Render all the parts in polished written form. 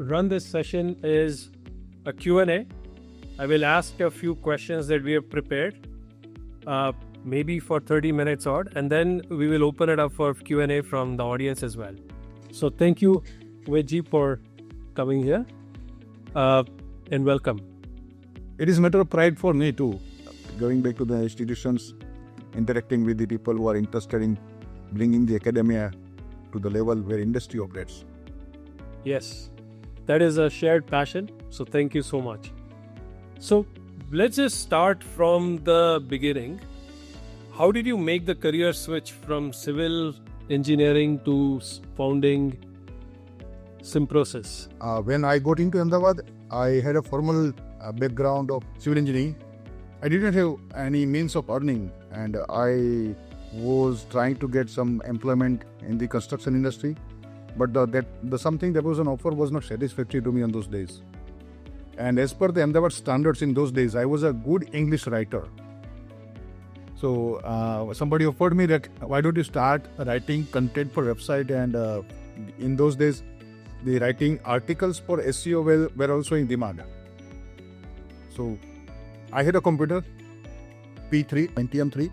run this session is a Q&A. I will ask a few questions that we have prepared, maybe for 30 minutes odd, and then we will open it up for Q&A from the audience as well. So thank you, Veji, for coming here, and welcome. It is a matter of pride for me too, going back to the institutions, interacting with the people who are interested in bringing the academia to the level where industry operates. Yes, that is a shared passion. So thank you so much. So let's just start from the beginning. How did you make the career switch from civil engineering to founding Simprocess? When I got into Ahmedabad, I had a formal background of civil engineering. I didn't have any means of earning, and I was trying to get some employment in the construction industry, but the something that was on offer was not satisfactory to me on those days. And as per the Ahmedabad standards in those days, I was a good English writer. So somebody offered me that, why don't you start writing content for website? And in those days, the writing articles for SEO were also in demand. So I had a computer, P3, Pentium 3,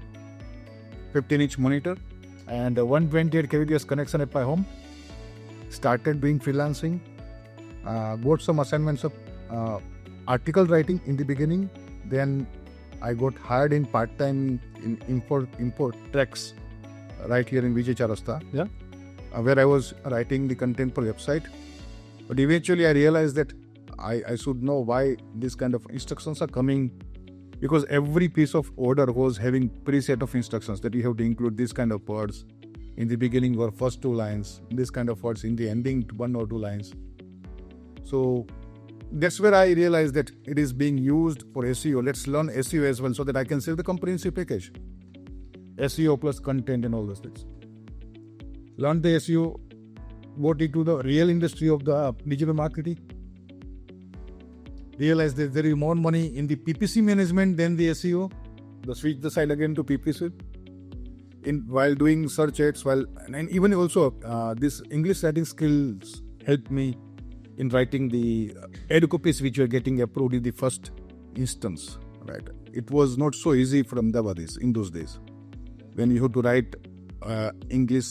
15-inch monitor, and 128 kbps connection at my home. Started doing freelancing, got some assignments of article writing in the beginning. Then I got hired in part-time in import tracks right here in Vijay Charasta, where I was writing the content for website. But eventually I realized that I should know why this kind of instructions are coming, because every piece of order was having preset of instructions that you have to include this kind of words in the beginning or first 2 lines, this kind of words in the ending 1 or 2 lines. So that's where I realized that it is being used for SEO. Let's learn SEO as well so that I can sell the comprehensive package. SEO plus content and all those things. Learn the SEO, got into the real industry of the digital marketing. Realized that there is more money in the PPC management than the SEO. Switch the side again to PPC. While doing search ads, and even also this English writing skills helped me in writing the ad copies which were getting approved in the first instance. Right? It was not so easy for Ahmedabadis in those days. When you have to write English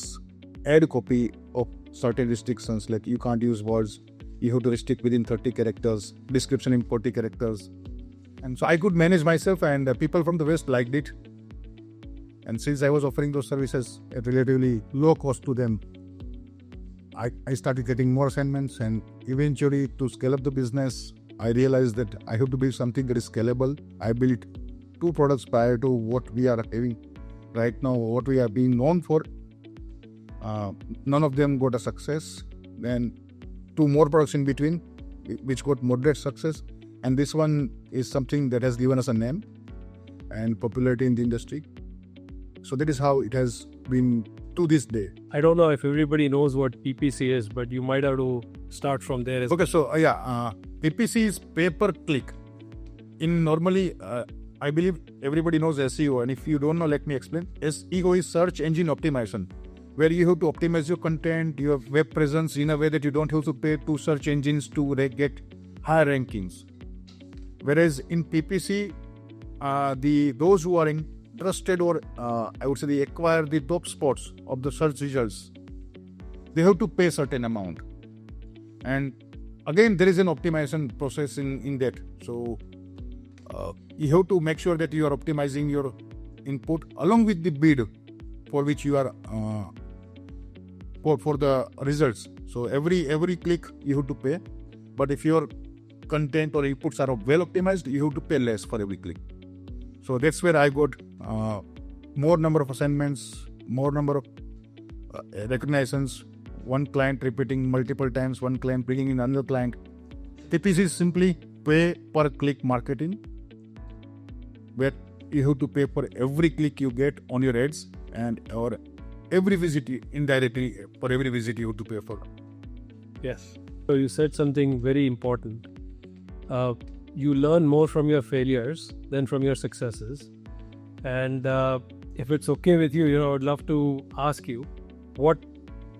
ad copy of certain restrictions, like you can't use words, you have to restrict within 30 characters, description in 40 characters. And so I could manage myself, and people from the West liked it. And since I was offering those services at relatively low cost to them, I started getting more assignments, and eventually to scale up the business, I realized that I have to build something that is scalable. I built 2 products prior to what we are having right now, what we are being known for. None of them got a success. Then 2 more products in between, which got moderate success. And this one is something that has given us a name and popularity in the industry. So that is how it has been to this day. I don't know if everybody knows what PPC is, but you might have to start from there. Okay, so PPC is pay-per-click. Normally, I believe everybody knows SEO, and if you don't know, let me explain. SEO is search engine optimization, where you have to optimize your content, your web presence in a way that you don't have to pay to search engines to get higher rankings. Whereas in PPC, those who are interested or I would say they acquire the top spots of the search results, they have to pay a certain amount. And again, there is an optimization process in that. So you have to make sure that you are optimizing your input along with the bid for which you are for the results. So every click you have to pay, but if your content or inputs are well optimized, you have to pay less for every click. So that's where I got more number of assignments, more number of recognitions, one client repeating multiple times, one client bringing in another client. PPC is simply pay per click marketing, where you have to pay for every click you get on your ads, and or every visit indirectly for every visit you have to pay for. Yes. So you said something very important. You learn more from your failures than from your successes. And if it's okay with you, I would love to ask you,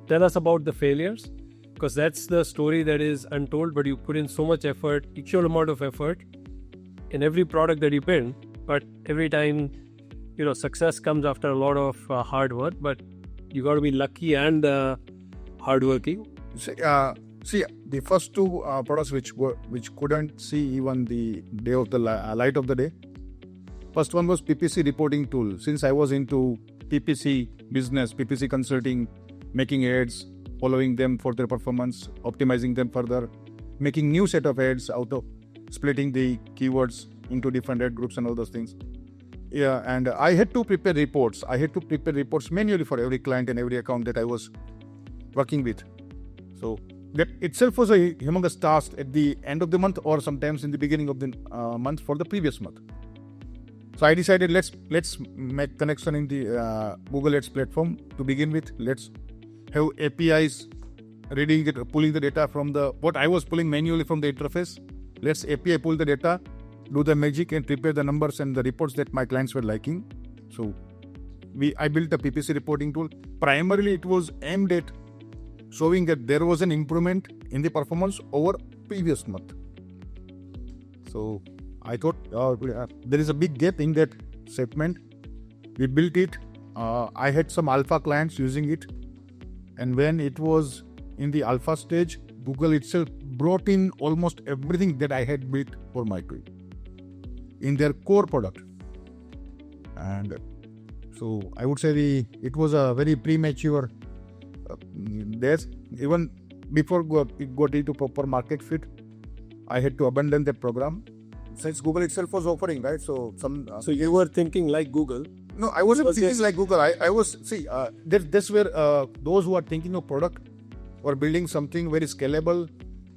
tell us about the failures because that's the story that is untold, but you put in so much effort, equal amount of effort in every product that you build. But every time, success comes after a lot of hard work, but you got to be lucky and hardworking. See, the first two products which couldn't see even the day of the light of the day. First one was PPC reporting tool. Since I was into PPC business, PPC consulting, making ads, following them for their performance, optimizing them further, making new set of ads out of splitting the keywords into different ad groups and all those things. Yeah, and I had to prepare reports. I had to prepare reports manually for every client and every account that I was working with. So that itself was a humongous task at the end of the month or sometimes in the beginning of the month for the previous month. So I decided let's make connection in the Google Ads platform to begin with. Let's have APIs reading it, pulling the data from what I was pulling manually from the interface. Let's API pull the data, do the magic and prepare the numbers and the reports that my clients were liking. So I built a PPC reporting tool. Primarily it was aimed at showing that there was an improvement in the performance over previous month. So I thought there is a big gap in that segment. We built it. I had some alpha clients using it. And when it was in the alpha stage, Google itself brought in almost everything that I had built for my tool in their core product. And so I would say it was a very premature days. Even before it got into proper market fit, I had to abandon that program since Google itself was offering, right? So you were thinking like Google. No, I wasn't thinking like Google. I was, that's where those who are thinking of product or building something very scalable,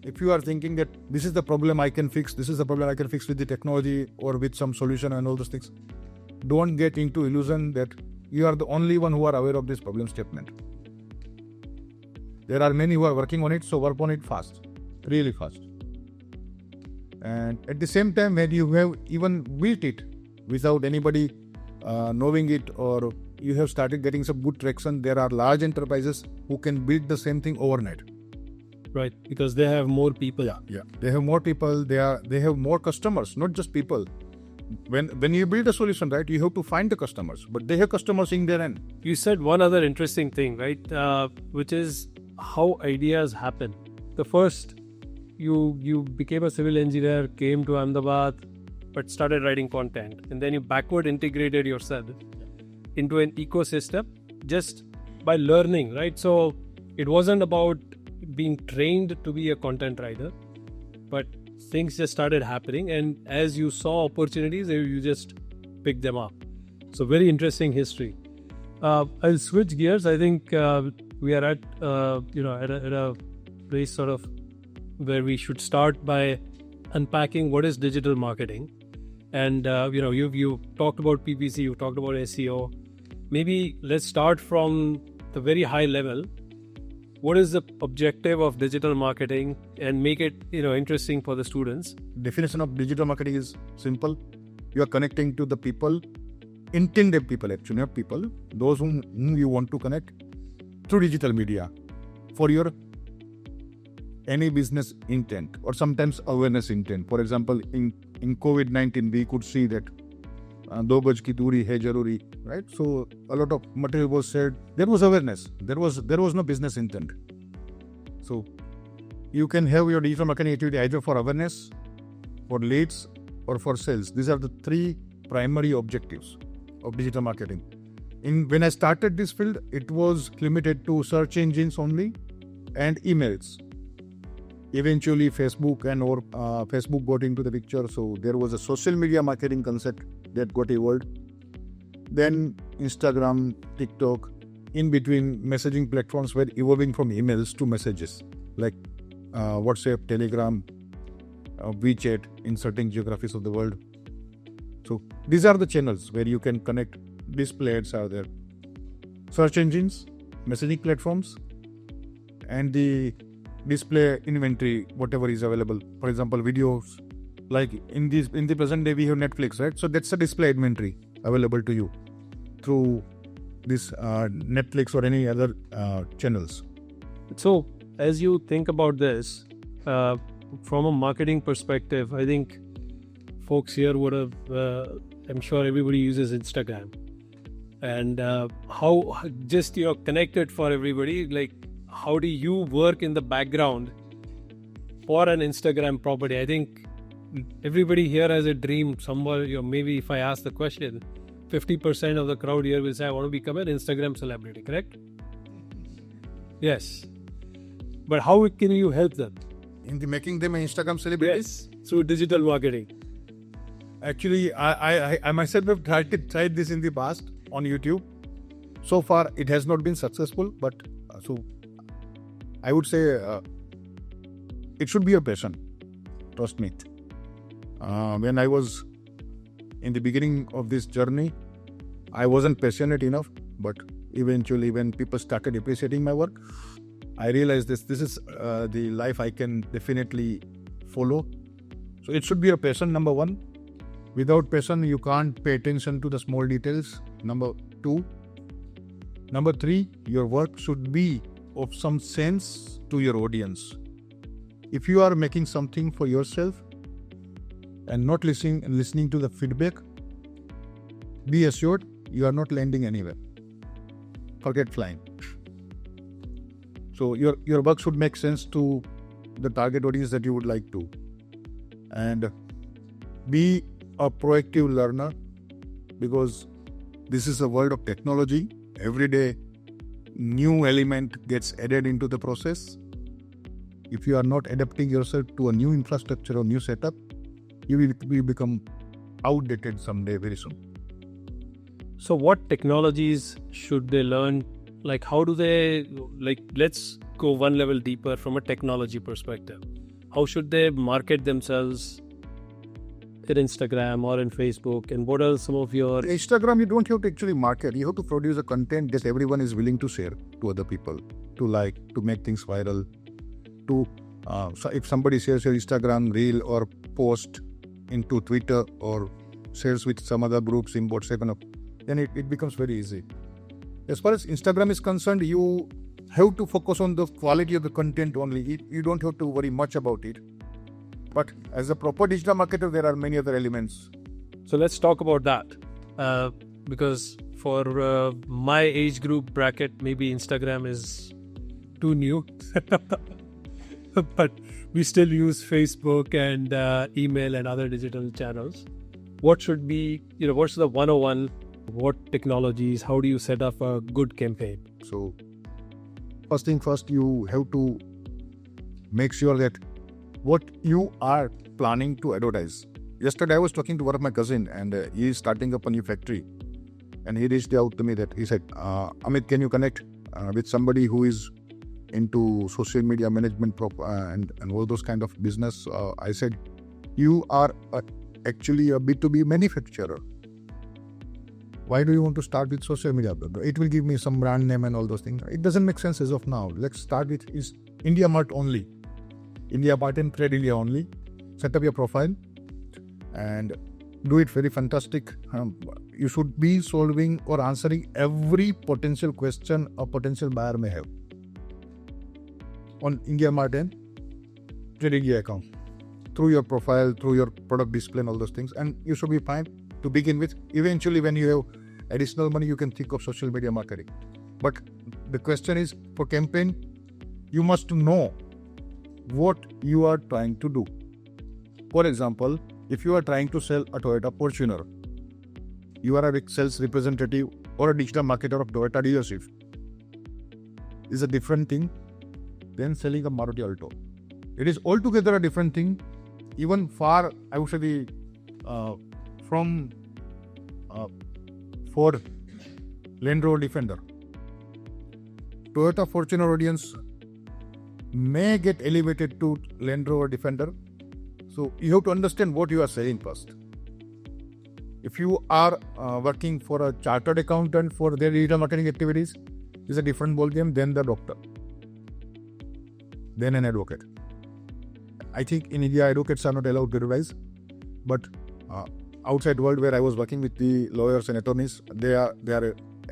if you are thinking that this is the problem I can fix, this is the problem I can fix with the technology or with some solution and all those things, don't get into illusion that you are the only one who are aware of this problem statement. There are many who are working on it, so work on it fast, really fast. And at the same time, when you have even built it without anybody knowing it, or you have started getting some good traction, there are large enterprises who can build the same thing overnight. Right, because they have more people. Yeah. They have more people. They have more customers, not just people. When you build a solution, right, you have to find the customers, but they have customers in their end. You said one other interesting thing, right, which is how ideas happen. The first, you became a civil engineer, came to Ahmedabad, but started writing content, and then you backward integrated yourself into an ecosystem just by learning, right? So it wasn't about being trained to be a content writer, but things just started happening, and as you saw opportunities, you just picked them up. So very interesting history. I'll switch gears. I think we are at a place sort of where we should start by unpacking what is digital marketing. And you've talked about PPC, you've talked about SEO. Maybe let's start from the very high level. What is the objective of digital marketing, and make it interesting for the students? Definition of digital marketing is simple. You are connecting to the people, intended people actually, not people, those whom you want to connect through digital media for your any business intent or sometimes awareness intent. For example, in COVID-19, we could see that do gaj ki duri hai jaruri, right? So a lot of material was said. There was awareness. There was no business intent. So you can have your digital marketing activity either for awareness, for leads, or for sales. These are the three primary objectives of digital marketing. When I started this field, it was limited to search engines only and emails. Eventually, Facebook Facebook got into the picture. So there was a social media marketing concept that got evolved. Then Instagram, TikTok, in between messaging platforms were evolving from emails to messages like WhatsApp, Telegram, WeChat in certain geographies of the world. So these are the channels where you can connect. Display ads are there. Search engines, messaging platforms, and the display inventory, whatever is available. For example, videos. Like in the present day, we have Netflix, right? So that's a display inventory available to you through this Netflix or any other channels. So as you think about this, from a marketing perspective, I think folks here would have, I'm sure everybody uses Instagram. And how just you're connected for everybody, like how do you work in the background for an Instagram property? I think everybody here has a dream somewhere. Maybe if I ask the question, 50% of the crowd here will say, I want to become an Instagram celebrity, correct? Yes. But how can you help them? In the making them an Instagram celebrity? Yes, through digital marketing. Actually, I myself have tried this in the past on YouTube. So far, it has not been successful, but so I would say it should be a passion. Trust me. When I was in the beginning of this journey, I wasn't passionate enough, but eventually when people started appreciating my work, I realized this is the life I can definitely follow. So it should be a passion, number one. Without passion, you can't pay attention to the small details. Number two. Number three, your work should be of some sense to your audience. If you are making something for yourself and not listening to the feedback, be assured you are not landing anywhere. Forget flying. So your work should make sense to the target audience that you would like to. And be a proactive learner, because this is a world of technology. Every day, new element gets added into the process. If you are not adapting yourself to a new infrastructure or new setup, you will become outdated someday very soon. So what technologies should they learn? Like how do they, let's go one level deeper from a technology perspective. How should they market themselves in Instagram or in Facebook? And what are some of your... Instagram, you don't have to actually market. You have to produce a content that everyone is willing to share to other people, to like, to make things viral, to, so if somebody shares your Instagram reel or post into Twitter or shares with some other groups in WhatsApp, then it becomes very easy. As far as Instagram is concerned, you have to focus on the quality of the content only. You don't have to worry much about it. But as a proper digital marketer, there are many other elements. So let's talk about that. Because for my age group bracket, maybe Instagram is too new. But we still use Facebook and email and other digital channels. What should be, what's the 101? What technologies? How do you set up a good campaign? So, first thing first, you have to make sure that what you are planning to advertise. Yesterday, I was talking to one of my cousin, and he is starting up a new factory. And he reached out to me that he said, Amit, can you connect with somebody who is into social media management and all those kind of business? I said, you are actually a B2B manufacturer. Why do you want to start with social media? It will give me some brand name and all those things. It doesn't make sense as of now. Let's start with is India Mart only. India Mart and Trade India only. Set up your profile and do it very fantastic. You should be solving or answering every potential question a potential buyer may have on India Mart and Trade India account. Through your profile, through your product display and all those things. And you should be fine to begin with. Eventually, when you have additional money, you can think of social media marketing. But the question is, for campaign, you must know what you are trying to do. For example, if you are trying to sell a Toyota Fortuner, you are a sales representative or a digital marketer of Toyota dealership. Is a different thing than selling a Maruti Alto. It is altogether a different thing. Even far, I would say, from Ford Land Rover Defender. Toyota Fortuner audience may get elevated to Land Rover Defender. So you have to understand what you are selling first. If you are working for a chartered accountant for their digital marketing activities, it's a different ballgame than the doctor, than an advocate. I think in India, advocates are not allowed to advise, but outside world where I was working with the lawyers and attorneys, they are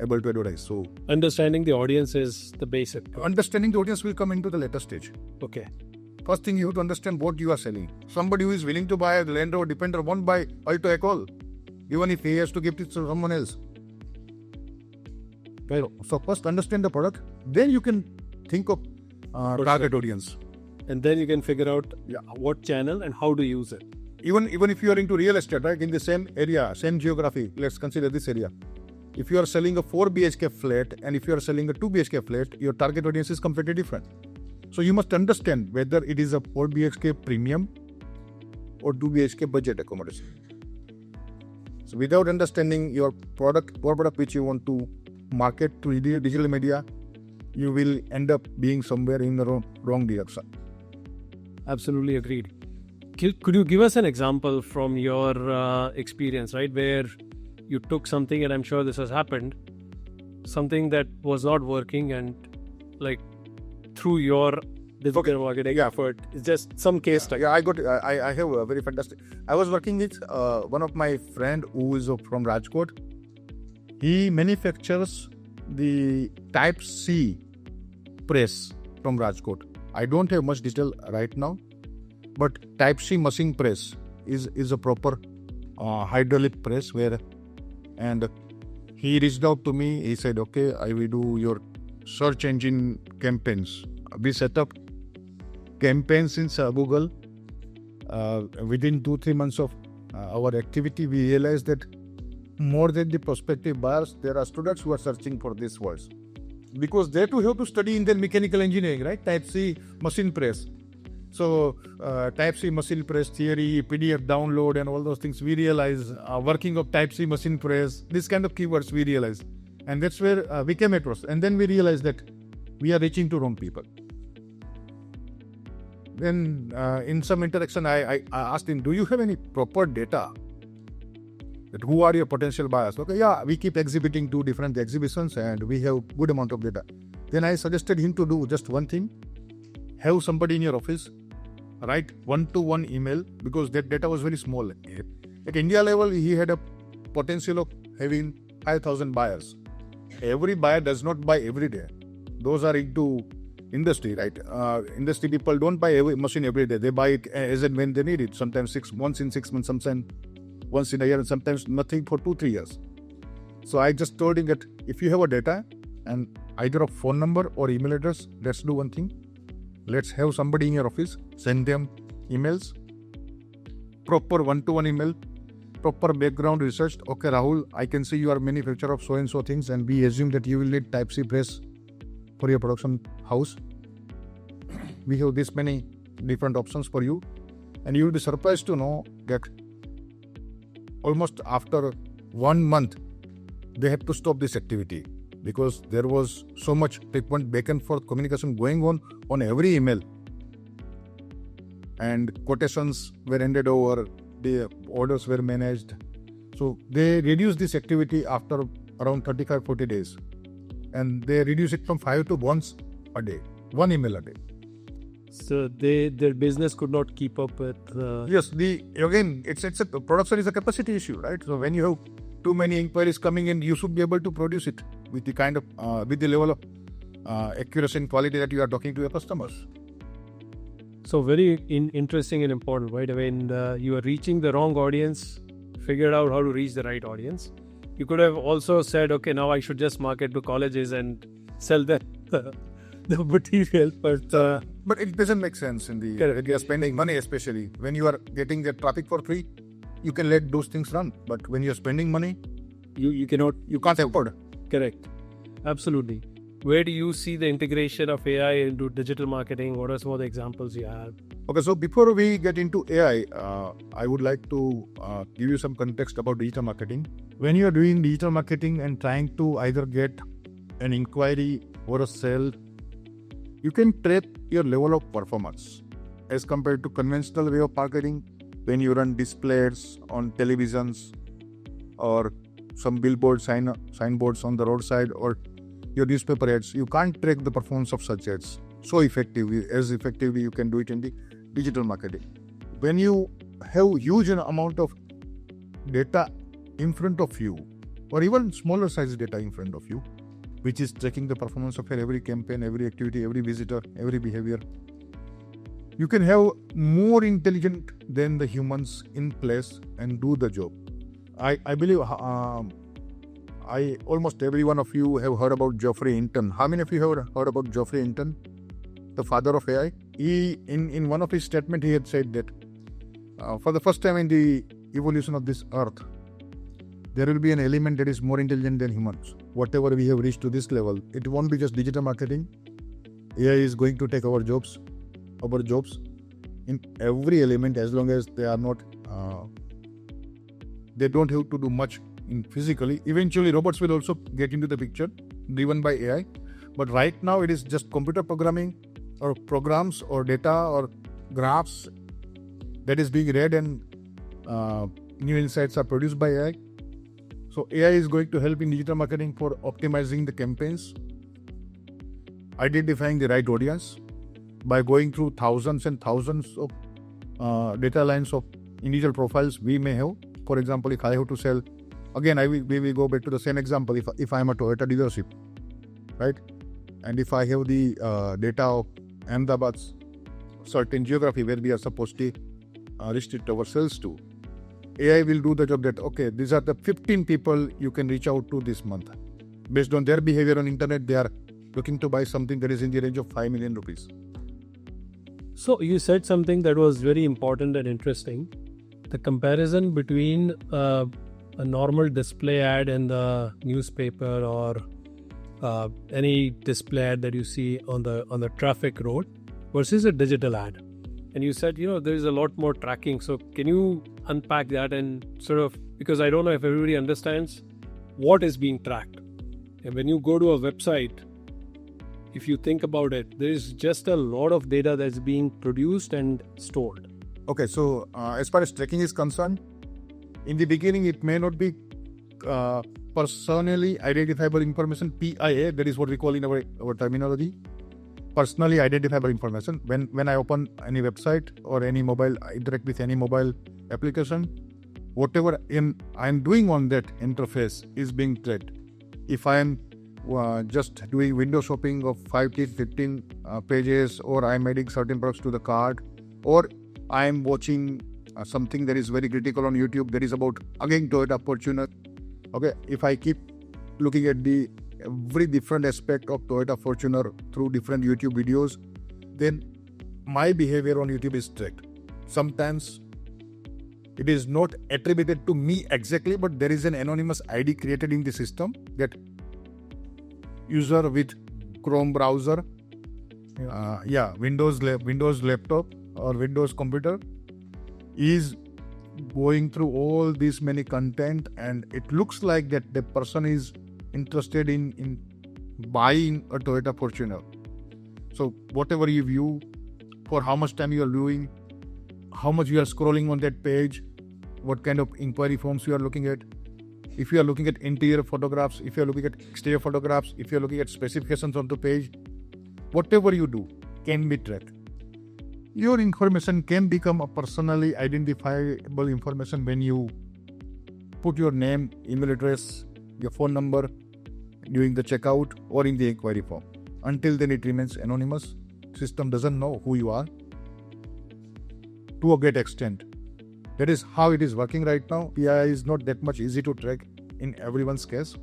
able to advertise. So understanding the audience is the basic. understanding the audience will come into the later stage. Okay. First thing, you have to understand what you are selling. Somebody who is willing to buy a Land Rover Defender won't buy Alto Ecol, even if he has to give it to someone else. So first understand the product, then you can think of target audience. And then you can figure out what channel and how to use it. Even if you are into real estate, right, in the same area, same geography, let's consider this area. If you are selling a 4 BHK flat and if you are selling a 2 BHK flat, your target audience is completely different. So you must understand whether it is a 4 BHK premium or 2 BHK budget accommodation. So without understanding your product which you want to market to digital media, you will end up being somewhere in the wrong direction. Absolutely agreed. Could you give us an example from your experience, right, where you took something, and I'm sure this has happened, something that was not working, and like through your digital marketing effort, it's just some case study. Yeah, I have a very fantastic. I was working with one of my friend who is from Rajkot. He manufactures the Type C press from Rajkot. I don't have much detail right now, but Type C machine press is a proper hydraulic press and he reached out to me. He said, okay, I will do your search engine campaigns. We set up campaigns in Google. Within 2-3 months of our activity, we realized that more than the prospective buyers, there are students who are searching for these words. Because they too have to study in their mechanical engineering, right? Type C machine press. So Type C machine press theory, PDF download and all those things, we realize working of Type C machine press, this kind of keywords we realize. And that's where we came across. And then we realized that we are reaching to wrong people. Then in some interaction, I asked him, do you have any proper data? That who are your potential buyers? Okay, yeah, we keep exhibiting 2 different exhibitions and we have good amount of data. Then I suggested him to do just one thing. Have somebody in your office write 1-to-1 email, because that data was very small. At India level, he had a potential of having 5,000 buyers. Every buyer does not buy every day. Those are into industry, right? Industry people don't buy every machine every day. They buy it as and when they need it. Sometimes once in 6 months, sometimes once in a year, and sometimes nothing for 2-3 years. So I just told him that if you have a data and either a phone number or email address, let's do one thing. Let's have somebody in your office, send them emails, proper 1-to-1 email, proper background research. Okay, Rahul, I can see you are manufacturer of so and so things, and we assume that you will need Type C press for your production house. We have this many different options for you, and you will be surprised to know that almost after 1 month, they had to stop this activity because there was so much frequent back and forth communication going on every email. And quotations were handed over, the orders were managed. So they reduced this activity after around 35-40 days. And they reduced it from 5 to once a day, 1 email a day. So their business could not keep up with. Yes, it's a production is a capacity issue, right? So when you have too many inquiries coming in, you should be able to produce it with the kind of with the level of accuracy and quality that you are talking to your customers. So very interesting and important, right? I mean, you are reaching the wrong audience, figured out how to reach the right audience. You could have also said, okay, now I should just market to colleges and sell them the material, but it doesn't make sense in the when you are spending money, especially when you are getting the traffic for free. You can let those things run, but when you are spending money, you can't afford. Correct, absolutely. Where do you see the integration of AI into digital marketing? What are some of the examples you have? Okay, so before we get into AI, I would like to give you some context about digital marketing. When you are doing digital marketing and trying to either get an inquiry or a sale, you can track your level of performance as compared to conventional way of marketing. When you run displays on televisions or some billboard signboards on the roadside or your newspaper ads, you can't track the performance of such ads so effectively as effectively you can do it in the digital marketing. When you have huge amount of data in front of you, or even smaller size data in front of you, which is tracking the performance of every campaign, every activity, every visitor, every behavior. You can have more intelligent than the humans in place and do the job. I believe almost every one of you have heard about Geoffrey Hinton. How many of you have heard about Geoffrey Hinton, the father of AI? In one of his statements, he had said that for the first time in the evolution of this earth, there will be an element that is more intelligent than humans. Whatever we have reached to this level, it won't be just digital marketing. AI is going to take our jobs in every element, as long as they are not, they don't have to do much in physically. Eventually, robots will also get into the picture, driven by AI. But right now, it is just computer programming or programs or data or graphs that is being read, and new insights are produced by AI. So AI is going to help in digital marketing for optimizing the campaigns, identifying the right audience by going through thousands and thousands of data lines of individual profiles we may have. For example, if I have to sell, again, we will go back to the same example. If I am a Toyota dealership, right, and if I have the data of Ahmedabad's certain geography where we are supposed to restrict our sales to, AI will do the job that, okay, these are the 15 people you can reach out to this month. Based on their behavior on internet, they are looking to buy something that is in the range of 5 million rupees. So you said something that was very important and interesting. The comparison between a normal display ad in the newspaper or any display ad that you see on the traffic road versus a digital ad. And you said, there's a lot more tracking. So can you unpack that and sort of, because I don't know if everybody understands what is being tracked. And when you go to a website, if you think about it, there's just a lot of data that's being produced and stored. Okay, so as far as tracking is concerned, in the beginning, it may not be personally identifiable information, PIA, that is what we call in our terminology. Personally identifiable information. When I open any website or any mobile, I interact with any mobile application, whatever I'm doing on that interface is being tracked. If I am just doing window shopping of 5 to 15 pages, or I'm adding certain products to the cart, or I'm watching something that is very critical on YouTube that is about, again, Toyota Fortuner. Okay, if I keep looking at every different aspect of Toyota Fortuner through different YouTube videos, then my behavior on YouTube is tracked. Sometimes it is not attributed to me exactly, but there is an anonymous ID created in the system that user with Chrome browser, Windows laptop or Windows computer is going through all this many content, and it looks like that the person is interested in buying a Toyota Fortuner. So whatever you view, for how much time you are viewing, how much you are scrolling on that page, what kind of inquiry forms you are looking at, if you are looking at interior photographs, if you are looking at exterior photographs, if you are looking at specifications on the page, whatever you do can be tracked. Your information can become a personally identifiable information when you put your name, email address, your phone number during the checkout or in the inquiry form. Until then, it remains anonymous. System doesn't know who you are to a great extent. That is how it is working right now. PII is not that much easy to track in everyone's case.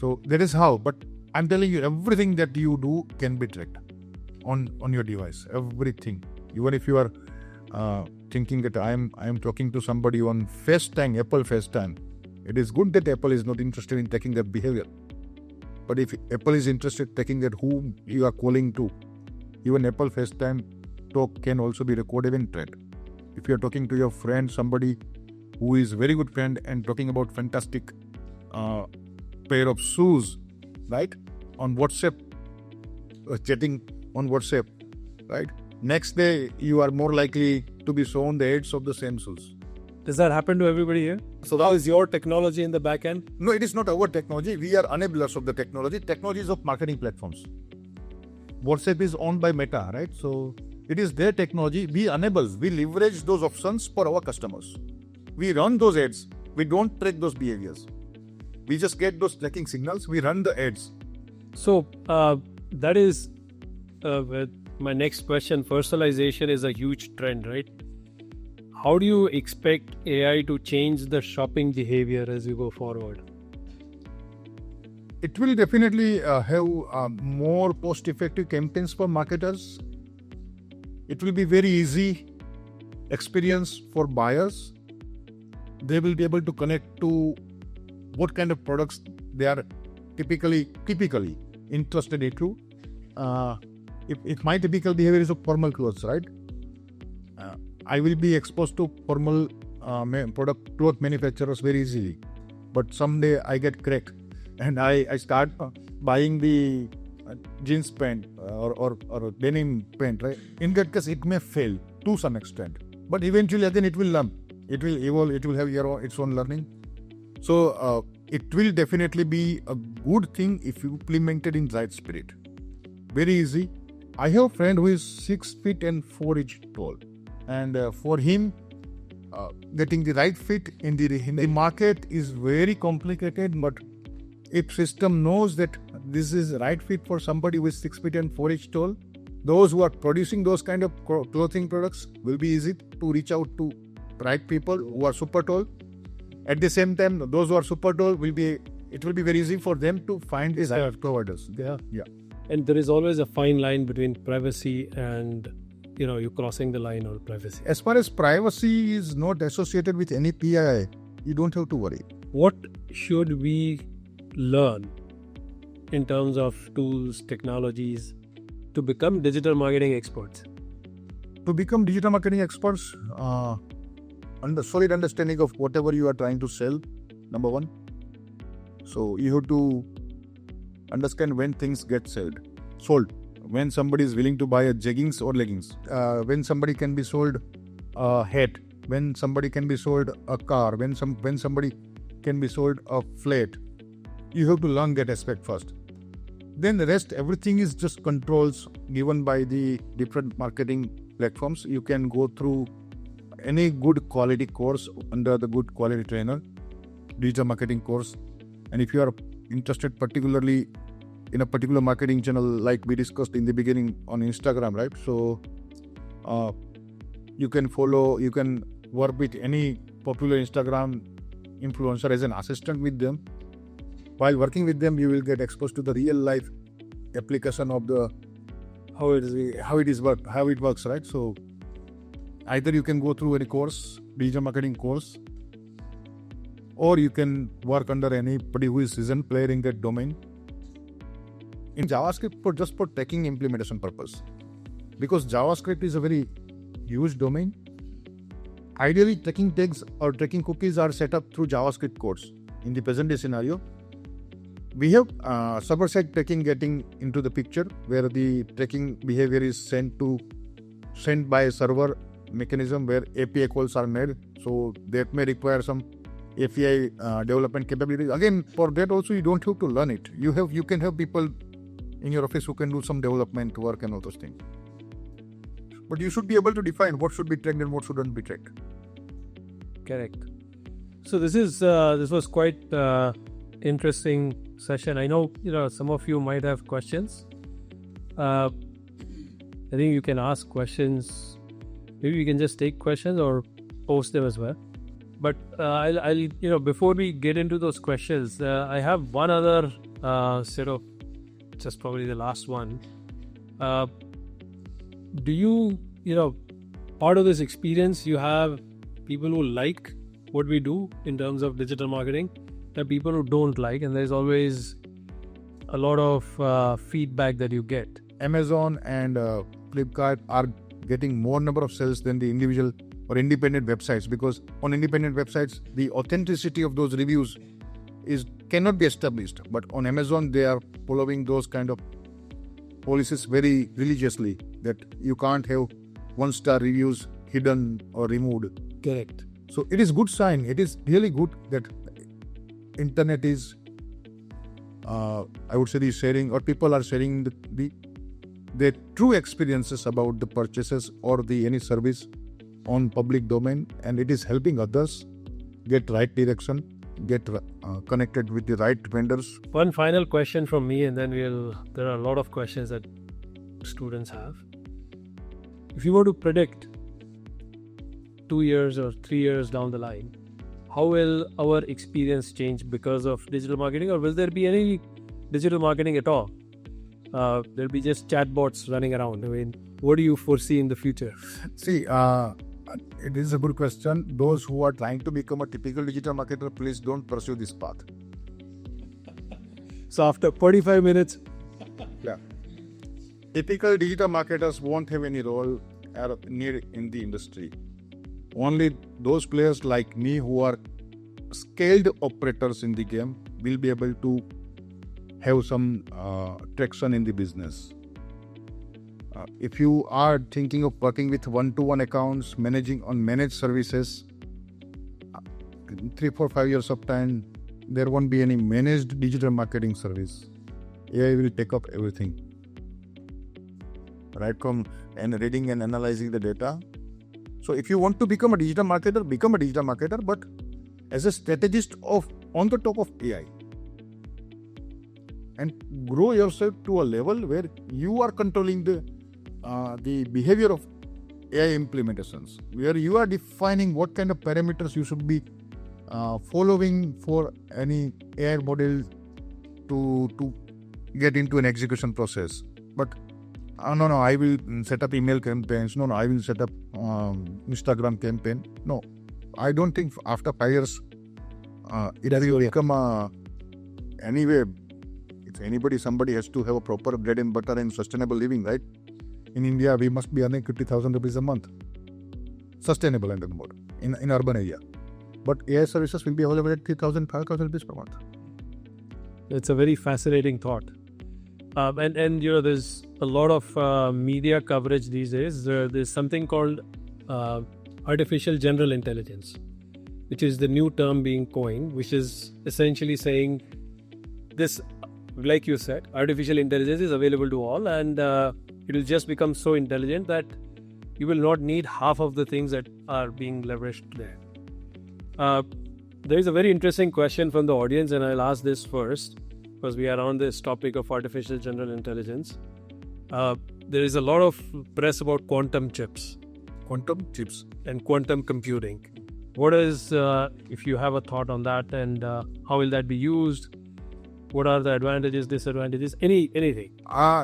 So that is how. But I'm telling you, everything that you do can be tracked on your device. Everything. Even if you are thinking that I am talking to somebody on FaceTime, Apple FaceTime, it is good that Apple is not interested in taking their behavior. But if Apple is interested in taking that whom you are calling to, even Apple FaceTime talk can also be recorded and tracked. If you are talking to your friend, somebody who is very good friend, and talking about fantastic pair of shoes, right, on WhatsApp, chatting on WhatsApp, right, next day you are more likely to be shown the ads of the same shoes. Does that happen to everybody here? So that is your technology in the back end? No, it is not our technology. We are enablers of the technology. Technology is of marketing platforms. WhatsApp is owned by Meta, right? So it is their technology. We enable, we leverage those options for our customers. We run those ads. We don't track those behaviors. We just get those tracking signals. We run the ads. So that is with my next question. Personalization is a huge trend, right? How do you expect AI to change the shopping behavior as you go forward? It will definitely have more cost-effective campaigns for marketers. It will be very easy experience for buyers. They will be able to connect to what kind of products they are typically interested into. If my typical behavior is of formal clothes, right? I will be exposed to formal cloth manufacturers very easily. But someday I get cracked and I start buying the jeans pant or denim pant, right? In that case, it may fail to some extent. But eventually, again, it will learn. It will evolve. It will have its own learning. So it will definitely be a good thing if you implement it in right spirit. Very easy. I have a friend who is 6 feet and 4 inches tall. And for him, getting the right fit in the market is very complicated. But if system knows that this is right fit for somebody who is 6 feet and 4 inches tall, those who are producing those kind of clothing products will be easy to reach out to right people who are super tall. At the same time, those who are super tall it will be very easy for them to find the right providers. Yeah. Yeah. And there is always a fine line between privacy and you crossing the line of privacy. As far as privacy is not associated with any PII, you don't have to worry. What should we learn in terms of tools, technologies to become digital marketing experts? To become digital marketing experts, solid understanding of whatever you are trying to sell, number one. So you have to understand when things get sold. When somebody is willing to buy a jeggings or leggings, when somebody can be sold a hat, when somebody can be sold a car, when somebody can be sold a flat. You have to learn that aspect first. Then the rest, everything is just controls given by the different marketing platforms. You can go through any good quality course under the good quality trainer, digital marketing course. And if you are interested particularly in a particular marketing channel, like we discussed in the beginning on Instagram, right? So you can work with any popular Instagram influencer as an assistant with them. While working with them, you will get exposed to the real life application of how it works, right? So either you can go through any course, digital marketing course, or you can work under anybody who is seasoned player in that domain. In JavaScript, for tracking implementation purpose, because JavaScript is a very huge domain. Ideally, tracking tags or tracking cookies are set up through JavaScript codes. In the present day scenario, we have server-side tracking getting into the picture, where the tracking behavior is sent by a server mechanism where API calls are made. So that may require some API development capabilities. Again, for that also you don't have to learn it. You can have people in your office who can do some development work and all those things. But you should be able to define what should be tracked and what shouldn't be tracked. Correct. So this was quite interesting session. I know some of you might have questions. I think you can ask questions. Maybe we can just take questions or post them as well. But I'll before we get into those questions, I have one other set of, just probably the last one. Do you part of this experience, you have people who like what we do in terms of digital marketing, there are people who don't like, and there's always a lot of feedback that you get. Amazon and Flipkart are getting more number of sales than the individual or independent websites, because on independent websites the authenticity of those reviews cannot be established, but on Amazon they are following those kind of policies very religiously, that you can't have 1-star reviews hidden or removed. Correct. So it is good sign. It is really good that internet is I would say the sharing, or people are sharing their true experiences about the purchases or any service on public domain, and it is helping others get right direction. get connected with the right vendors. One final question from me, and then there are a lot of questions that students have. If you were to predict 2 years or 3 years down the line, how will our experience change because of digital marketing, or will there be any digital marketing at all? There'll be just chatbots running around. I mean, what do you foresee in the future? See, it is a good question. Those who are trying to become a typical digital marketer, please don't pursue this path. So after 45 minutes, Yeah. Typical digital marketers won't have any role or need in the industry. Only those players like me who are scaled operators in the game will be able to have some traction in the business. If you are thinking of working with one-to-one accounts, managing on managed services, 3, 4, 5 years of time, there won't be any managed digital marketing service. AI will take up everything. Right from and reading and analyzing the data. So if you want to become a digital marketer, but as a strategist on the top of AI. And grow yourself to a level where you are controlling the behavior of AI implementations, where you are defining what kind of parameters you should be following for any AI model to get into an execution process. But no, I will set up email campaigns. No, I will set up Instagram campaign. No, I don't think after 5 years it will become anyway. If somebody has to have a proper bread and butter and sustainable living, right? In India, we must be earning 50,000 rupees a month. Sustainable and more in urban area. But AI services will be available at 3,000, 5,000 rupees per month. it's a very fascinating thought. And you know, there's a lot of media coverage these days. There's something called artificial general intelligence, which is the new term being coined, which is essentially saying this, like you said, artificial intelligence is available to all, and it will just become so intelligent that you will not need half of the things that are being leveraged there. There is a very interesting question from the audience, and I'll ask this first because we are on this topic of artificial general intelligence. There is a lot of press about quantum chips. Quantum chips. And quantum computing. What is, if you have a thought on that, and how will that be used? What are the advantages, disadvantages, anything?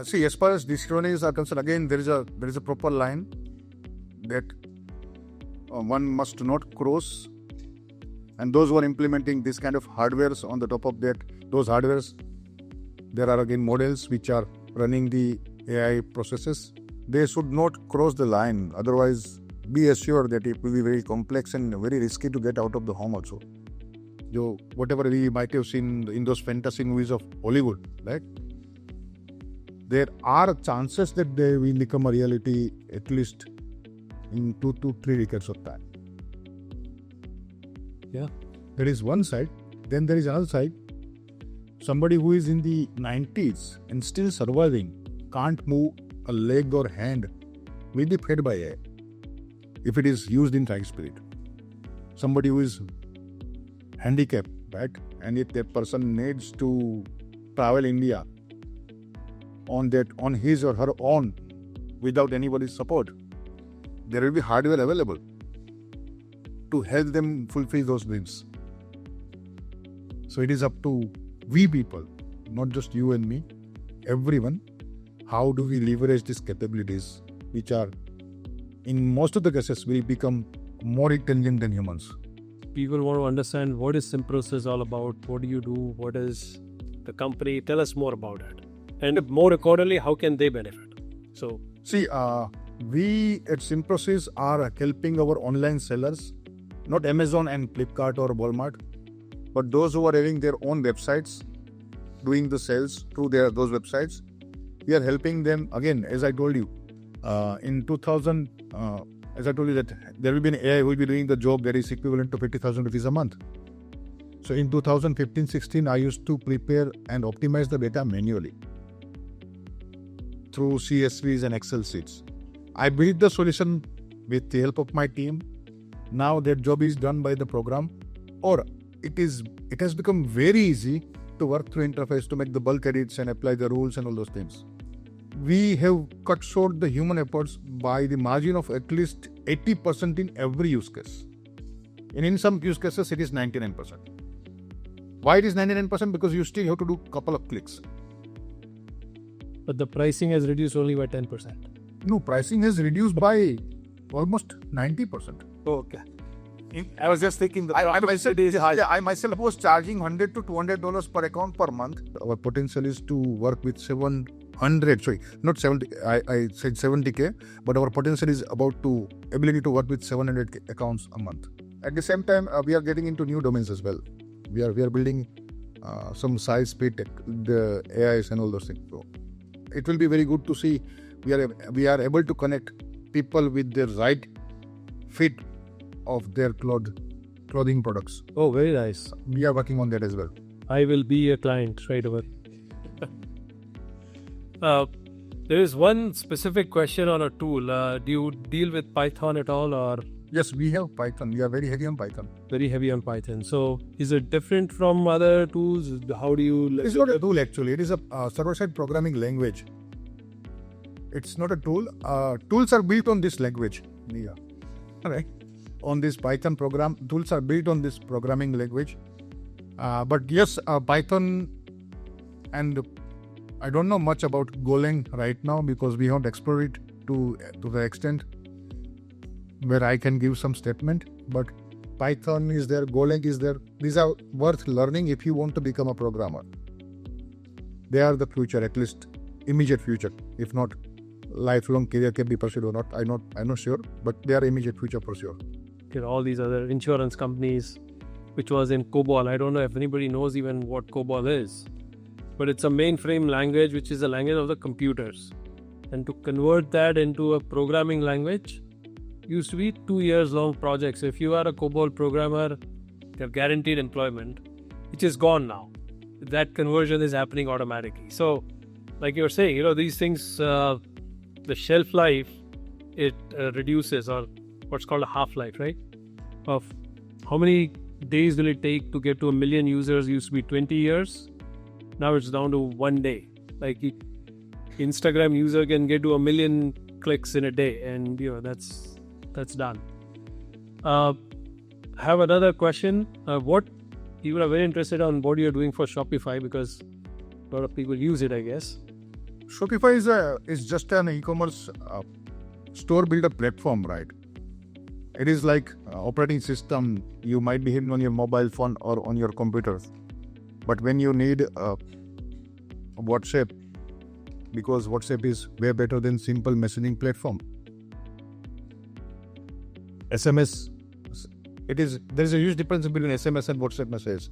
See, as far as disadvantages are concerned, again, there is a proper line that one must not cross. And those who are implementing this kind of hardwares on the top of those hardwares, there are again models which are running the AI processes. They should not cross the line. Otherwise, be assured that it will be very complex and very risky to get out of the home also. Whatever we might have seen in those fantasy movies of Hollywood, right? There are chances that they will become a reality at least in 2 to 3 decades of time. Yeah. There is one side. Then there is another side. Somebody who is in the 90s and still surviving, can't move a leg or hand, will be fed by AI if it is used in right spirit. Somebody who is handicapped, right? And if that person needs to travel India on his or her own without anybody's support, there will be hardware available to help them fulfill those dreams. So it is up to we people, not just you and me, everyone, how do we leverage these capabilities, which are, in most of the cases, will become more intelligent than humans. People want to understand what is Simprocess all about, what do you do, what is the company, tell us more about it. And more accordingly, how can they benefit? So, see, we at Simprocess are helping our online sellers, not Amazon and Flipkart or Walmart, but those who are having their own websites, doing the sales through those websites. We are helping them, again, as I told you, in 2000, as I told you that there will be an AI who will be doing the job that is equivalent to 50,000 rupees a month. So in 2015-16, I used to prepare and optimize the data manually through CSVs and Excel sheets. I built the solution with the help of my team. Now that job is done by the program, or it has become very easy to work through interface to make the bulk edits and apply the rules and all those things. We have cut short the human efforts by the margin of at least 80% in every use case. And in some use cases, it is 99%. Why it is 99%? Because you still have to do a couple of clicks. But the pricing has reduced only by 10%. No, pricing has reduced by almost 90%. Okay. I was just thinking that I myself was charging $100 to $200 per account per month. Our potential is to work with 700, sorry, not 70, I said 70K, but our potential is about to ability to work with 700 accounts a month. At the same time, we are getting into new domains as well. We are building some size, speed, the AIs and all those things. So it will be very good to see we are able to connect people with the right fit of their clothing products. Oh, very nice. We are working on that as well. I will be a client right away. There is one specific question on a tool. Do you deal with Python at all, or? Yes, we have Python. We are very heavy on Python. Very heavy on Python. So is it different from other tools? How do you... It's not a tool actually. It is a server-side programming language. It's not a tool. Tools are built on this language. Yeah. All right. On this Python program, tools are built on this programming language. But yes, Python, and I don't know much about Golang right now because we haven't explored it to the extent where I can give some statement. But Python is there, Golang is there. These are worth learning if you want to become a programmer. They are the future, at least immediate future. If not, lifelong career can be pursued or not. I'm not sure, but they are immediate future for sure. All these other insurance companies, which was in COBOL. I don't know if anybody knows even what COBOL is, but it's a mainframe language, which is the language of the computers. And to convert that into a programming language used to be 2 years long projects. So if you are a COBOL programmer, you have guaranteed employment, which is gone now. That conversion is happening automatically. So like you're saying, these things, the shelf life, it reduces, or what's called a half-life, right? Of how many days will it take to get to 1 million users? Used to be 20 years. Now it's down to 1 day. Like Instagram user can get to 1 million clicks in a day, and that's done. Have another question. What people are very interested on what you're doing for Shopify, because a lot of people use it, I guess. Shopify is just an e-commerce store builder platform, right? It is like operating system you might be hitting on your mobile phone or on your computer. But when you need WhatsApp, because WhatsApp is way better than simple messaging platform. SMS, there is a huge difference between SMS and WhatsApp messages.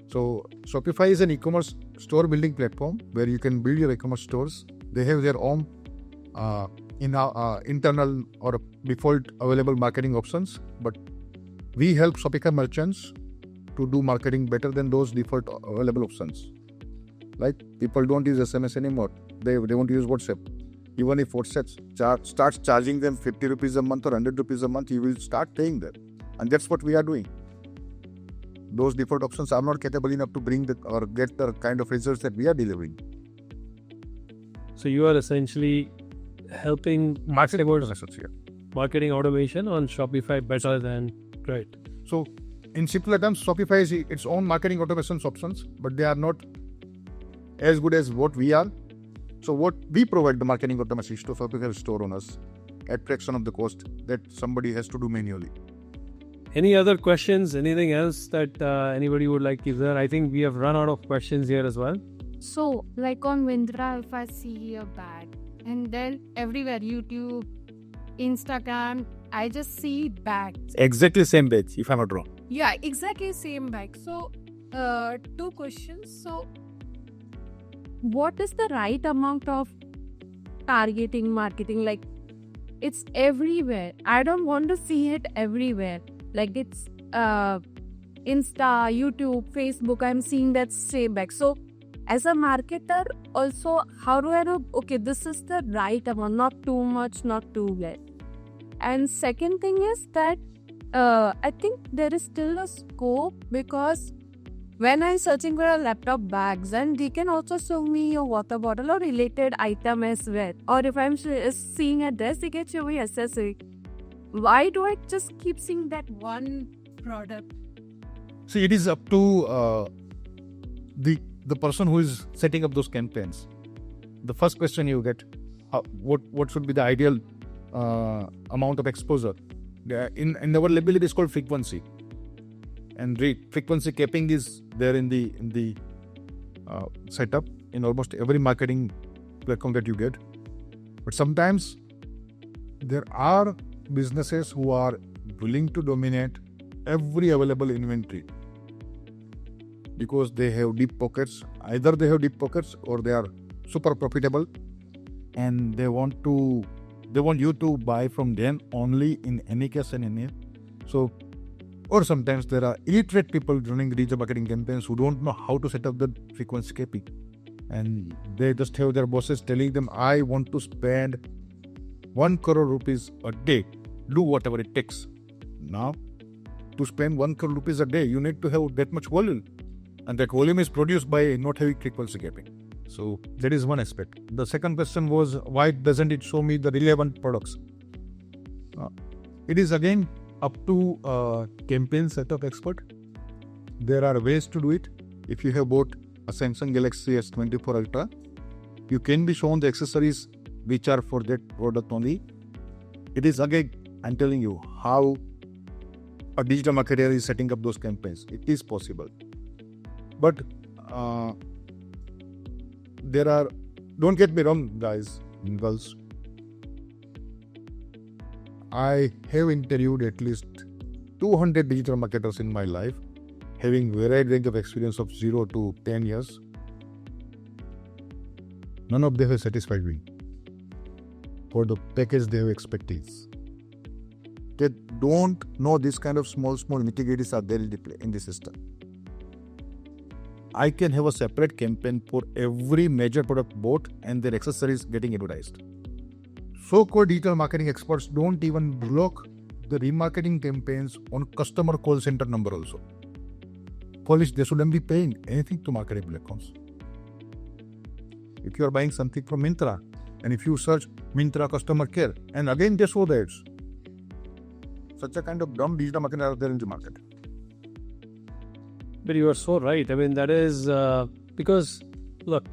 So Shopify is an e-commerce store building platform where you can build your e-commerce stores. They have their own internal or default available marketing options, but we help Shopify merchants to do marketing better than those default available options. Like people don't use SMS anymore. They want to use WhatsApp. Even if WhatsApp starts charging them 50 rupees a month or 100 rupees a month, you will start paying them. And that's what we are doing. Those default options are not capable enough to bring or get the kind of results that we are delivering. So you are essentially helping marketing automation on Shopify better than, right? So in simpler terms, Shopify is its own marketing automation options, but they are not as good as what we are. So what we provide the marketing automation to Shopify store owners at fraction of the cost that somebody has to do manually. Any other questions? Anything else that anybody would like to hear? I think we have run out of questions here as well. So, like on Windra, if I see a bag, and then everywhere, YouTube, Instagram, I just see bags. Exactly same bag, if I'm not wrong. Yeah, exactly same bag. So, 2 questions. So, what is the right amount of targeting marketing? Like, it's everywhere. I don't want to see it everywhere. Like it's Insta, YouTube, Facebook, I'm seeing that same back. So as a marketer, also, how do I know, okay, this is the right amount, not too much, not too less. And second thing is that I think there is still a scope because when I'm searching for a laptop bags, and they can also show me a water bottle or related item as well. Or if I'm seeing a dress, they can show me accessory. Why do I just keep seeing that one product? See, it is up to the person who is setting up those campaigns. The first question you get, what should be the ideal amount of exposure? In our label, it is called frequency. And frequency capping is there in the setup in almost every marketing platform that you get. But sometimes there are businesses who are willing to dominate every available inventory because they have deep pockets. Either they have deep pockets or they are super profitable, and they want you to buy from them only in any case and any. So, or sometimes there are illiterate people running digital marketing campaigns who don't know how to set up the frequency capping, and they just have their bosses telling them, I want to spend 1 crore rupees a day, do whatever it takes. Now, to spend 1 crore rupees a day, you need to have that much volume, and that volume is produced by not having frequency capping. So that is one aspect. The second question was, why doesn't it show me the relevant products? It is again up to campaign setup expert. There are ways to do it. If you have bought a Samsung Galaxy S24 Ultra, you can be shown the accessories which are for that product only. It is again, I'm telling you how a digital marketer is setting up those campaigns. It is possible. But there are, don't get me wrong, guys and girls, I have interviewed at least 200 digital marketers in my life, having varied range of experience of 0 to 10 years. None of them have satisfied me for the package they have expertise. They don't know this kind of small nitty-gritties are there in the system. I can have a separate campaign for every major product bought and their accessories getting advertised. So-called digital marketing experts don't even block the remarketing campaigns on customer call center number also. Polish, they shouldn't be paying anything to marketing platforms. If you are buying something from Myntra, and if you search Myntra customer care, and again they show the ads. Such a kind of dumb digital marketing are there in the market. But you are so right. I mean, that is because, look,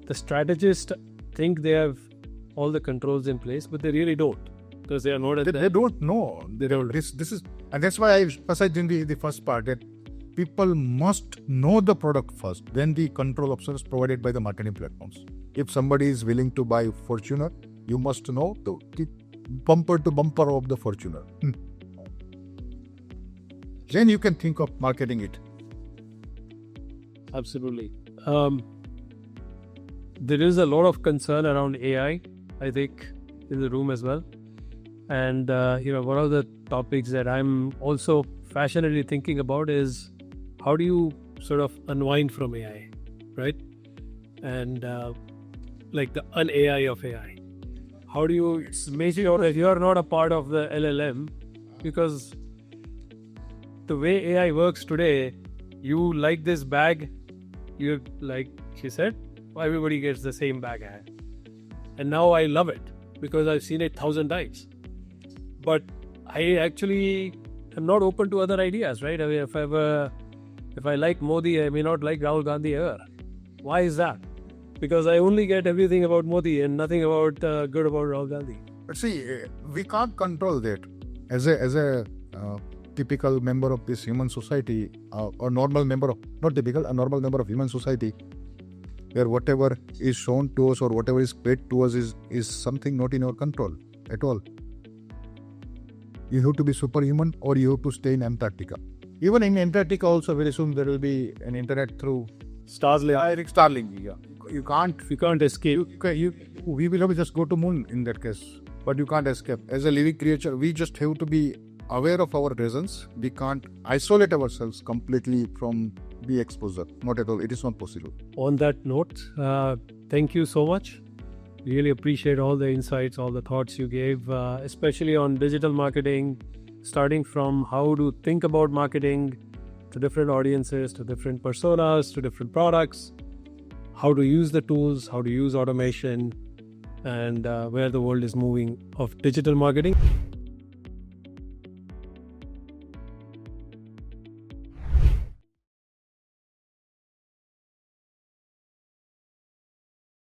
the strategists think they have all the controls in place, but they really don't, because they are not at They don't know. This is, and that's why I emphasized in the first part that people must know the product first, then the control options provided by the marketing platforms. If somebody is willing to buy Fortuner, you must know the bumper to bumper of the Fortuner. Then you can think of marketing it. Absolutely. There is a lot of concern around AI, I think, in the room as well. And, one of the topics that I'm also passionately thinking about is how do you sort of unwind from AI, right? And like the un-AI of AI. How do you make sure that you are not a part of the LLM? Because the way AI works today, you like this bag, you like she said, everybody gets the same bag I had. And now I love it because I've seen it 1,000 times. But I actually am not open to other ideas, right? I mean, if I like Modi, I may not like Rahul Gandhi ever. Why is that? Because I only get everything about Modi and nothing about good about Rahul Gandhi. But see, we can't control that. As a typical member of this human society, or normal member of, not typical, a normal member of human society, where whatever is shown to us or whatever is paid to us is something not in our control at all. You have to be superhuman or you have to stay in Antarctica. Even in Antarctica also very soon there will be an internet through Starlink. Yeah. You can't escape. We will have to just go to moon in that case. But you can't escape. As a living creature, we just have to be aware of our presence. We can't isolate ourselves completely from the exposure. Not at all. It is not possible. On that note, thank you so much. Really appreciate all the insights, all the thoughts you gave, especially on digital marketing, starting from how to think about marketing to different audiences, to different personas, to different products, how to use the tools, how to use automation, and where the world is moving of digital marketing.